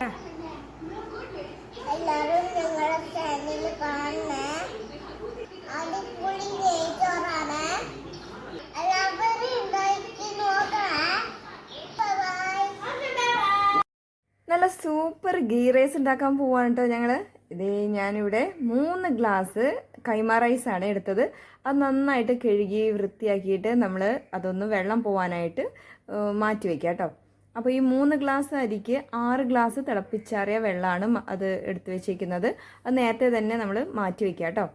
കേട്ടോ. എല്ലാവരും ഞങ്ങളുടെ ചാനൽ കാണണേ. അടിപൊളി നെയ്ച്ചോറാണ്. എല്ലാവരും ഉണ്ടാക്കി നോക്കണേ. നല്ല സൂപ്പർ ഗീ റൈസ് ഉണ്ടാക്കാൻ പോവാണ് കേട്ടോ ഞങ്ങൾ. ഇതേ ഞാനിവിടെ 3 ഗ്ലാസ് കൈമ റൈസാണ് എടുത്തത്. അത് നന്നായിട്ട് കഴുകി വൃത്തിയാക്കിയിട്ട് നമ്മൾ അതൊന്ന് വെള്ളം പോകാനായിട്ട് മാറ്റി വയ്ക്കുക കേട്ടോ. അപ്പോൾ ഈ 3 ഗ്ലാസ് അരിക്ക് 6 ഗ്ലാസ് തിളപ്പിച്ചാറിയ വെള്ളമാണ് അത് എടുത്ത് വെച്ചിരിക്കുന്നത്. അത് നേരത്തെ തന്നെ നമ്മൾ മാറ്റി വയ്ക്കുക കേട്ടോ.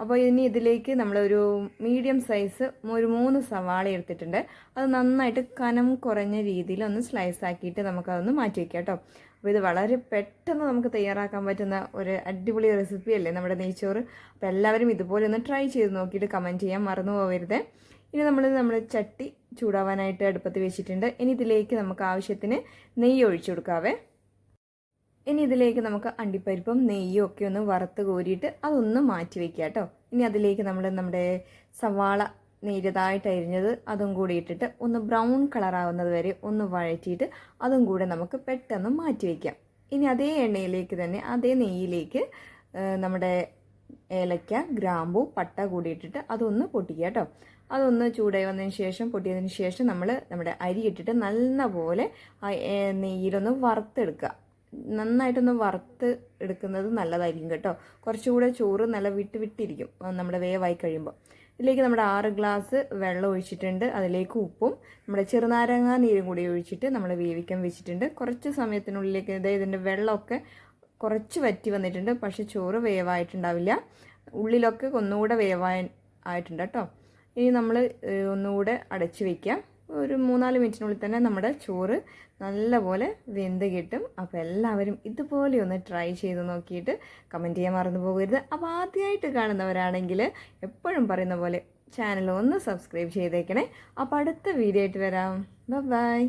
അപ്പോൾ ഇനി ഇതിലേക്ക് നമ്മളൊരു മീഡിയം സൈസ് ഒരു 3 സവാള എടുത്തിട്ടുണ്ട്. അത് നന്നായിട്ട് കനം കുറഞ്ഞ രീതിയിൽ ഒന്ന് സ്ലൈസ് ആക്കിയിട്ട് നമുക്കതൊന്ന് മാറ്റി വയ്ക്കാം കേട്ടോ. അപ്പോൾ ഇത് വളരെ പെട്ടെന്ന് നമുക്ക് തയ്യാറാക്കാൻ പറ്റുന്ന ഒരു അടിപൊളി റെസിപ്പി അല്ലേ നമ്മുടെ നെയ്ച്ചോറ്. അപ്പോൾ എല്ലാവരും ഇതുപോലെ ഒന്ന് ട്രൈ ചെയ്ത് നോക്കിയിട്ട് കമൻറ്റ് ചെയ്യാൻ മറന്നു പോകരുത്. ഇനി നമ്മൾ ചട്ടി ചൂടാവാനായിട്ട് അടുപ്പത്ത് വെച്ചിട്ടുണ്ട്. ഇനി ഇതിലേക്ക് നമുക്ക് ആവശ്യത്തിന് നെയ്യ് ഒഴിച്ചു കൊടുക്കാവേ. ഇനി ഇതിലേക്ക് നമുക്ക് അണ്ടിപ്പരിപ്പും നെയ്യും ഒക്കെ ഒന്ന് വറുത്ത് കോരിയിട്ട് അതൊന്ന് മാറ്റി വയ്ക്കുക കേട്ടോ. ഇനി അതിലേക്ക് നമ്മുടെ സവാള നേരിയതായിട്ട് അരിഞ്ഞത് അതും കൂടി ഇട്ടിട്ട് ഒന്ന് ബ്രൗൺ കളറാവുന്നത് വരെ ഒന്ന് വഴറ്റിയിട്ട് അതും കൂടെ നമുക്ക് പെട്ടെന്ന് മാറ്റി വയ്ക്കാം. ഇനി അതേ എണ്ണയിലേക്ക് തന്നെ അതേ നെയ്യിലേക്ക് നമ്മുടെ ഏലക്ക, ഗ്രാമ്പൂ, പട്ട കൂടി ഇട്ടിട്ട് അതൊന്ന് പൊട്ടിക്കുക കേട്ടോ. അതൊന്ന് ചൂടായി വന്നതിന് ശേഷം പൊട്ടിയതിന് ശേഷം നമ്മുടെ അരി ഇട്ടിട്ട് നല്ലപോലെ നെയ്യിലൊന്ന് വറുത്തെടുക്കുക. നന്നായിട്ടൊന്ന് വറുത്ത് എടുക്കുന്നത് നല്ലതായിരിക്കും കേട്ടോ. കുറച്ചുകൂടെ ചോറ് നല്ല വിട്ടിരിക്കും നമ്മുടെ വേവായി കഴിയുമ്പോൾ. ഇതിലേക്ക് നമ്മുടെ 6 ഗ്ലാസ് വെള്ളം ഒഴിച്ചിട്ടുണ്ട്. അതിലേക്ക് ഉപ്പും നമ്മുടെ ചെറുനാരങ്ങ നീരും കൂടി ഒഴിച്ചിട്ട് നമ്മൾ വേവിക്കാൻ വെച്ചിട്ടുണ്ട്. കുറച്ച് സമയത്തിനുള്ളിലേക്ക് ഇതിൻ്റെ വെള്ളമൊക്കെ കുറച്ച് വറ്റി വന്നിട്ടുണ്ട്. പക്ഷേ ചോറ് വേവായിട്ടുണ്ടാവില്ല. ഉള്ളിലൊക്കെ ഒന്നുകൂടെ ആയിട്ടുണ്ട് കേട്ടോ. ഇനി നമ്മൾ ഒന്നുകൂടെ അടച്ച് വയ്ക്കാം. ഒരു 3-4 മിനിറ്റിനുള്ളിൽ തന്നെ നമ്മുടെ ചോറ് നല്ലപോലെ വെന്ത് കിട്ടും. അപ്പോൾ എല്ലാവരും ഇതുപോലെ ഒന്ന് ട്രൈ ചെയ്ത് നോക്കിയിട്ട് കമൻറ്റ് ചെയ്യാൻ മറന്നു പോകരുത്. അപ്പോൾ ആദ്യമായിട്ട് കാണുന്നവരാണെങ്കിൽ എപ്പോഴും പറയുന്ന പോലെ ചാനൽ ഒന്ന് സബ്സ്ക്രൈബ് ചെയ്തേക്കണേ. അപ്പോൾ അടുത്ത വീഡിയോ ആയിട്ട് വരാം. ബൈ.